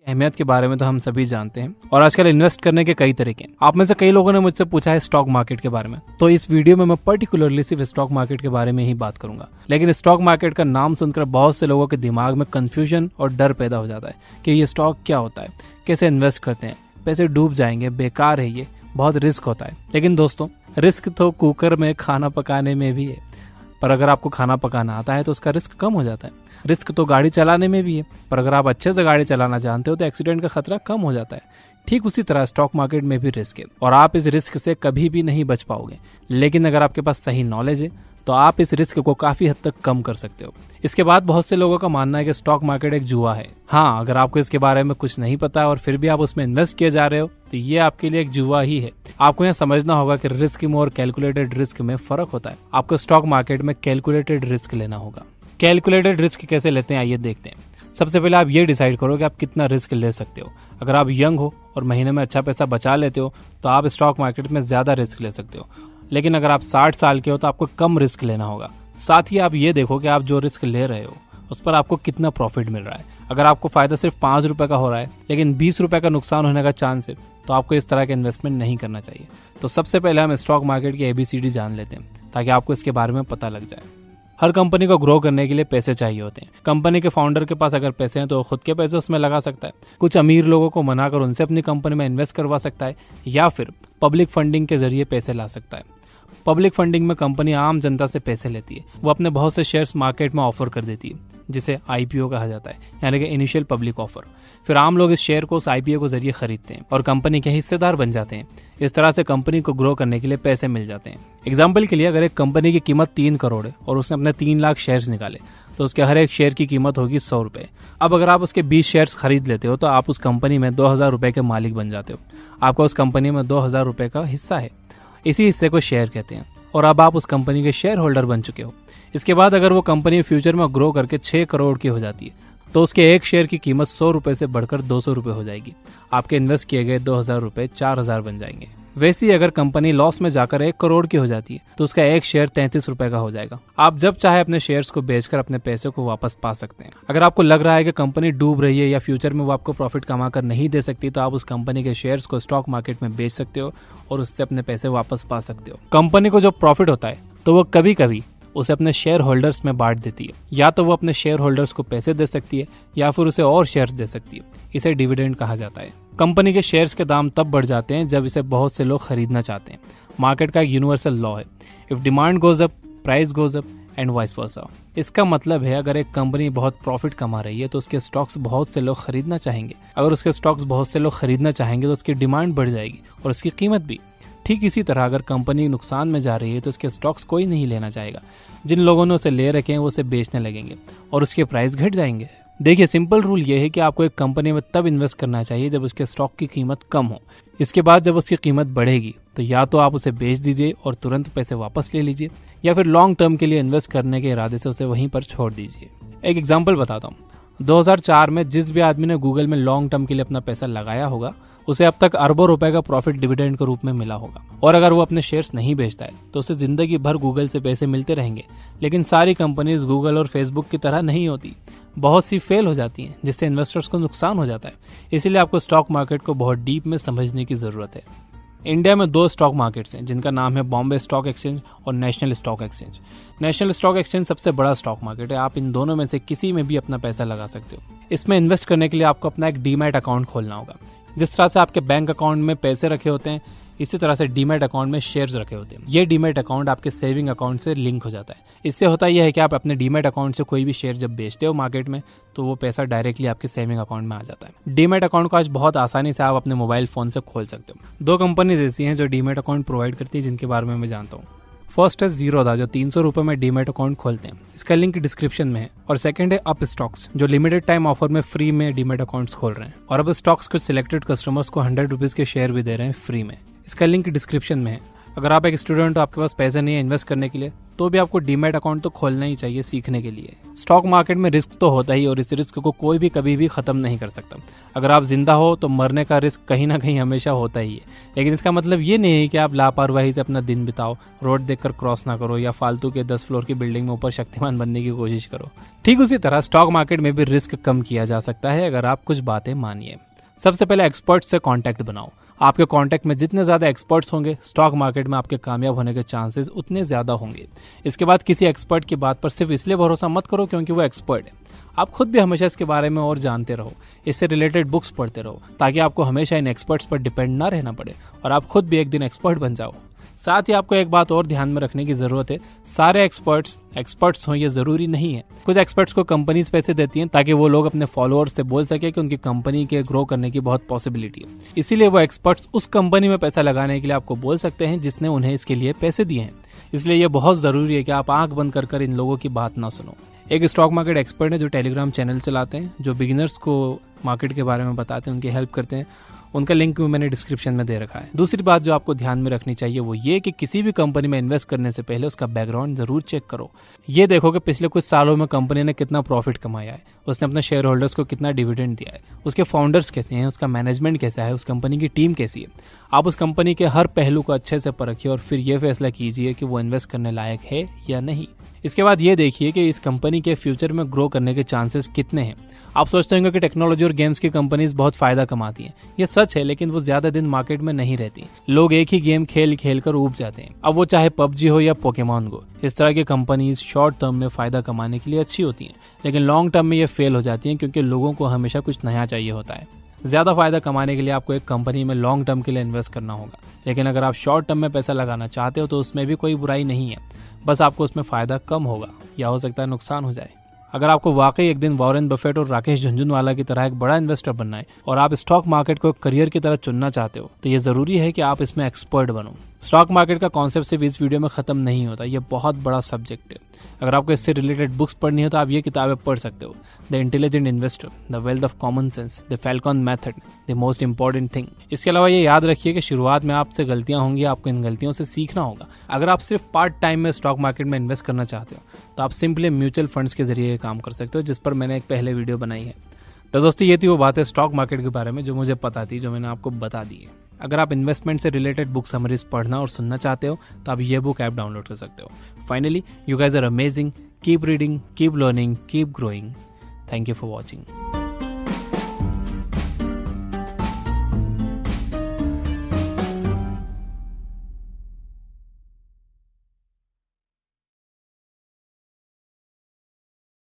अहमियत के बारे में तो हम सभी जानते हैं और आजकल इन्वेस्ट करने के कई तरीके हैं। आप में से कई लोगों ने मुझसे पूछा है स्टॉक मार्केट के बारे में, तो इस वीडियो में मैं पर्टिकुलरली सिर्फ स्टॉक मार्केट के बारे में ही बात करूंगा। लेकिन स्टॉक मार्केट का नाम सुनकर बहुत से लोगों के दिमाग में कंफ्यूजन और डर पैदा हो जाता है कि ये स्टॉक क्या होता है, कैसे इन्वेस्ट करते हैं, पैसे डूब जाएंगे, बेकार है, ये बहुत रिस्क होता है। लेकिन दोस्तों, रिस्क तो कुकर में खाना पकाने में भी है, पर अगर आपको खाना पकाना आता है तो उसका रिस्क कम हो जाता है। रिस्क तो गाड़ी चलाने में भी है, पर अगर आप अच्छे से गाड़ी चलाना जानते हो तो एक्सीडेंट का खतरा कम हो जाता है। ठीक उसी तरह स्टॉक मार्केट में भी रिस्क है और आप इस रिस्क से कभी भी नहीं बच पाओगे। लेकिन अगर आपके पास सही नॉलेज है तो आप इस रिस्क को काफी हद तक कम कर सकते हो। इसके बाद बहुत से लोगों का मानना है कि स्टॉक मार्केट एक जुआ है। हाँ, अगर आपको इसके बारे में कुछ नहीं पता है और फिर भी आप उसमें इन्वेस्ट किए जा रहे हो तो ये आपके लिए एक जुआ ही है। आपको यहाँ समझना होगा कि रिस्क में और कैलकुलेटेड रिस्क में फर्क होता है। आपको स्टॉक मार्केट में कैलकुलेटेड रिस्क लेना होगा। कैलकुलेटेड रिस्क कैसे लेते हैं, आइए देखते हैं। सबसे पहले आप ये डिसाइड करो कि आप कितना रिस्क ले सकते हो। अगर आप यंग हो और महीने में अच्छा पैसा बचा लेते हो तो आप स्टॉक मार्केट में ज्यादा रिस्क ले सकते हो। लेकिन अगर आप 60 साल के हो तो आपको कम रिस्क लेना होगा। साथ ही आप ये देखो कि आप जो रिस्क ले रहे हो उस पर आपको कितना प्रॉफिट मिल रहा है। अगर आपको फायदा सिर्फ 5 रुपए का हो रहा है लेकिन 20 रुपए का नुकसान होने का चांस है तो आपको इस तरह का इन्वेस्टमेंट नहीं करना चाहिए। तो सबसे पहले हम स्टॉक मार्केट की ABCD जान लेते हैं ताकि आपको इसके बारे में पता लग जाए। हर कंपनी को ग्रो करने के लिए पैसे चाहिए होते हैं। कंपनी के फाउंडर के पास अगर पैसे हैं तो खुद के पैसे उसमें लगा सकता है, कुछ अमीर लोगों को मनाकर उनसे अपनी कंपनी में इन्वेस्ट करवा सकता है, या फिर पब्लिक फंडिंग के जरिए पैसे ला सकता है। पब्लिक फंडिंग में कंपनी आम जनता से पैसे लेती है। वो अपने बहुत से शेयर्स मार्केट में ऑफर कर देती है जिसे IPO कहा जाता है, यानी कि इनिशियल पब्लिक ऑफर। फिर आम लोग इस शेयर को उस IPO के जरिए खरीदते हैं और कंपनी के हिस्सेदार बन जाते हैं। इस तरह से कंपनी को ग्रो करने के लिए पैसे मिल जाते हैं। एग्जाम्पल के लिए, अगर एक कंपनी की कीमत 3 करोड़ है और उसने अपने 3 लाख शेयर्स निकाले तो उसके हर एक शेयर की कीमत होगी 100 रुपए। अब अगर आप उसके 20 शेयर्स खरीद लेते हो तो आप उस कंपनी में 2000 रुपए के मालिक बन जाते हो। आपका उस कंपनी में 2000 रुपए का हिस्सा है। इसी हिस्से को शेयर कहते हैं और अब आप उस कंपनी के शेयर होल्डर बन चुके हो। इसके बाद अगर वो कंपनी फ्यूचर में ग्रो करके 6 करोड़ की हो जाती है तो उसके एक शेयर की कीमत 100 रुपए से बढ़कर 200 रुपए हो जाएगी। आपके इन्वेस्ट किए गए 2000 रुपए 4000 बन जाएंगे। वैसे ही अगर कंपनी लॉस में जाकर 1 करोड़ की हो जाती है तो उसका एक शेयर 33 रुपए का हो जाएगा। आप जब चाहे अपने शेयर्स को बेचकर अपने पैसे को वापस पा सकते हैं। अगर आपको लग रहा है कि कंपनी डूब रही है या फ्यूचर में वो आपको प्रॉफिट कमा कर नहीं दे सकती तो आप उस कंपनी के शेयर्स को स्टॉक मार्केट में बेच सकते हो और उससे अपने पैसे वापस पा सकते हो। कंपनी को जो प्रॉफिट होता है तो वो कभी कभी उसे अपने शेयर होल्डर्स में बांट देती है। या तो वो अपने शेयर होल्डर्स को पैसे दे सकती है या फिर उसे और शेयर्स दे सकती है। इसे डिविडेंड कहा जाता है। कंपनी के शेयर्स के दाम तब बढ़ जाते हैं जब इसे बहुत से लोग खरीदना चाहते हैं। मार्केट का एक यूनिवर्सल लॉ है, if demand goes up price goes up and vice versa. इसका मतलब है अगर एक कंपनी बहुत प्रॉफिट कमा रही है तो उसके स्टॉक्स बहुत से लोग खरीदना चाहेंगे। अगर उसके स्टॉक्स बहुत से लोग खरीदना चाहेंगे तो उसकी डिमांड बढ़ जाएगी और उसकी कीमत भी। ठीक इसी तरह अगर कंपनी नुकसान में जा रही है तो उसके स्टॉक्स कोई नहीं लेना चाहेगा। जिन लोगों ने उसे ले रखे हैं वो उसे बेचने लगेंगे और उसके प्राइस घट जाएंगे। देखिए, सिंपल रूल ये है कि आपको एक कंपनी में तब इन्वेस्ट करना चाहिए जब उसके स्टॉक की कीमत कम हो। इसके बाद जब उसकी कीमत बढ़ेगी तो या तो आप उसे बेच दीजिए और तुरंत पैसे वापस ले लीजिए, या फिर लॉन्ग टर्म के लिए इन्वेस्ट करने के इरादे से उसे वहीं पर छोड़ दीजिए। एक एग्जाम्पल बताता हूँ। 2004 में जिस भी आदमी ने गूगल में लॉन्ग टर्म के लिए अपना पैसा लगाया होगा उसे अब तक अरबों रुपए का प्रॉफिट डिविडेंड के रूप में मिला होगा। और अगर वो अपने शेयर्स नहीं बेचता है तो उसे जिंदगी भर गूगल से पैसे मिलते रहेंगे। लेकिन सारी कंपनीज गूगल और फेसबुक की तरह नहीं होती। बहुत सी फेल हो जाती हैं जिससे इन्वेस्टर्स को नुकसान हो जाता है। इसीलिए आपको स्टॉक मार्केट को बहुत डीप में समझने की जरूरत है। इंडिया में 2 स्टॉक मार्केट्स हैं जिनका नाम है बॉम्बे स्टॉक एक्सचेंज और national stock exchange. National stock exchange सबसे बड़ा स्टॉक मार्केट है। आप इन दोनों में से किसी में भी अपना पैसा लगा सकते हो। इसमें इन्वेस्ट करने के लिए आपको अपना एक डीमैट अकाउंट खोलना होगा। जिस तरह से आपके बैंक अकाउंट में पैसे रखे होते हैं इसी तरह से डीमैट अकाउंट में शेयर्स रखे होते हैं। ये डीमैट अकाउंट आपके सेविंग अकाउंट से लिंक हो जाता है। इससे होता यह है कि आप अपने डीमैट अकाउंट से कोई भी शेयर जब बेचते हो मार्केट में तो वो पैसा डायरेक्टली आपके सेविंग अकाउंट में आ जाता है। डीमैट अकाउंट को आज बहुत आसानी से आप अपने मोबाइल फोन से खोल सकते हो। 2 कंपनीज ऐसी हैं जो डीमैट अकाउंट प्रोवाइड करती है जिनके बारे में मैं जानता हूँ। फर्स्ट है जीरोधा जो 300 रुपए में डीमैट अकाउंट खोलते हैं। इसका लिंक डिस्क्रिप्शन में है। और सेकंड है अप स्टॉक्स जो लिमिटेड टाइम ऑफर में फ्री में डीमैट अकाउंट्स खोल रहे हैं। और अब स्टॉक्स कुछ सिलेक्टेड कस्टमर्स को 100 रुपीज के शेयर भी दे रहे हैं फ्री में। इसका लिंक डिस्क्रिप्शन में है। अगर आप एक स्टूडेंट हो, आपके पास पैसे नहीं है इन्वेस्ट करने के लिए, तो भी आपको डीमैट अकाउंट तो खोलना ही चाहिए सीखने के लिए। स्टॉक मार्केट में रिस्क तो होता ही, और इस रिस्क को कोई भी कभी भी खत्म नहीं कर सकता। अगर आप जिंदा हो तो मरने का रिस्क कहीं ना कहीं हमेशा होता ही है, लेकिन इसका मतलब ये नहीं है कि आप लापरवाही से अपना दिन बिताओ, रोड देखकर क्रॉस ना करो या फालतू के 10 फ्लोर की बिल्डिंग में ऊपर शक्तिमान बनने की कोशिश करो। ठीक उसी तरह स्टॉक मार्केट में भी रिस्क कम किया जा सकता है अगर आप कुछ बातें मानिए। सबसे पहले एक्सपर्ट्स से कांटेक्ट बनाओ। आपके कांटेक्ट में जितने ज्यादा एक्सपर्ट्स होंगे, स्टॉक मार्केट में आपके कामयाब होने के चांसेस उतने ज्यादा होंगे। इसके बाद किसी एक्सपर्ट की बात पर सिर्फ इसलिए भरोसा मत करो क्योंकि वो एक्सपर्ट है। आप खुद भी हमेशा इसके बारे में और जानते रहो, इससे रिलेटेड बुक्स पढ़ते रहो, ताकि आपको हमेशा इन एक्सपर्ट्स पर डिपेंड ना रहना पड़े और आप खुद भी एक दिन एक्सपर्ट बन जाओ। साथ ही आपको एक बात और ध्यान में रखने की जरूरत है, सारे एक्सपर्ट्स हों ये जरूरी नहीं है। कुछ एक्सपर्ट्स को कंपनीज पैसे देती हैं ताकि वो लोग अपने फॉलोअर्स से बोल सके कि उनकी कंपनी के ग्रो करने की बहुत पॉसिबिलिटी है। इसीलिए वो एक्सपर्ट्स उस कंपनी में पैसा लगाने के लिए आपको बोल सकते हैं जिसने उन्हें इसके लिए पैसे दिए हैं। इसलिए ये बहुत जरूरी है कि आप आंख बंद कर इन लोगों की बात ना सुनो। एक स्टॉक मार्केट एक्सपर्ट है जो टेलीग्राम चैनल चलाते हैं, जो बिगिनर्स को मार्केट के बारे में बताते हैं, उनकी हेल्प करते हैं। उनका लिंक भी मैंने डिस्क्रिप्शन में दे रखा है। दूसरी बात जो आपको ध्यान में रखनी चाहिए वो ये कि किसी भी कंपनी में इन्वेस्ट करने से पहले उसका बैकग्राउंड जरूर चेक करो। ये देखो कि पिछले कुछ सालों में कंपनी ने कितना प्रॉफिट कमाया है, उसने अपने शेयर होल्डर्स को कितना डिविडेंड दिया है, उसके फाउंडर्स कैसे हैं, उसका मैनेजमेंट कैसा है, उस कंपनी की टीम कैसी है। आप उस कंपनी के हर पहलू को अच्छे से परखिए और फिर ये फैसला कीजिए कि वो इन्वेस्ट करने लायक है या नहीं। इसके बाद ये देखिए कि इस कंपनी के फ्यूचर में ग्रो करने के चांसेस कितने हैं। आप सोचते होंगे कि टेक्नोलॉजी और गेम्स की कंपनीज बहुत फायदा कमाती हैं। ये सच है, लेकिन वो ज्यादा दिन मार्केट में नहीं रहती। लोग एक ही गेम खेल कर ऊब जाते हैं, अब वो चाहे पबजी हो या पोकेमॉन गो। इस तरह की कंपनीज शॉर्ट टर्म में फायदा कमाने के लिए अच्छी होती हैं, लेकिन लॉन्ग टर्म में ये फेल हो जाती हैं क्योंकि लोगों को हमेशा कुछ नया चाहिए होता है। ज्यादा फायदा कमाने के लिए आपको एक कंपनी में लॉन्ग टर्म के लिए इन्वेस्ट करना होगा, लेकिन अगर आप शॉर्ट टर्म में पैसा लगाना चाहते हो तो उसमें भी कोई बुराई नहीं है, बस आपको उसमें फायदा कम होगा या हो सकता है नुकसान हो जाए। अगर आपको वाकई एक दिन वॉरेन बफेट और राकेश झुनझुनवाला की तरह एक बड़ा इन्वेस्टर बनना है और आप स्टॉक मार्केट को करियर की तरह चुनना चाहते हो, तो ये जरूरी है कि आप इसमें एक्सपर्ट बनो। स्टॉक मार्केट का कॉन्सेप्ट सिर्फ इस वीडियो में खत्म नहीं होता, ये बहुत बड़ा सब्जेक्ट है। अगर आपको इससे रिलेटेड बुक्स पढ़नी हो तो आप ये किताबें पढ़ सकते हो। The intelligent investor, the wealth of common sense, the Falcon method, the most important thing. इसके अलावा ये याद रखिए कि शुरुआत में आपसे गलतियां होंगी, आपको इन गलतियों से सीखना होगा। अगर आप सिर्फ पार्ट टाइम में स्टॉक मार्केट में इन्वेस्ट करना चाहते हो तो आप सिंपली म्यूचुअल फंड्स के जरिए ये काम कर सकते हो, जिस पर मैंने एक पहले वीडियो बनाई है। तो दोस्तों ये थी वो बातें स्टॉक मार्केट के बारे में जो मुझे पता थी, जो मैंने आपको बता दी है। अगर आप इन्वेस्टमेंट से रिलेटेड बुक समरीज पढ़ना और सुनना चाहते हो तो आप ये बुक ऐप डाउनलोड कर सकते हो। Finally, you guys are amazing, keep reading, keep learning, keep growing. Thank you for watching.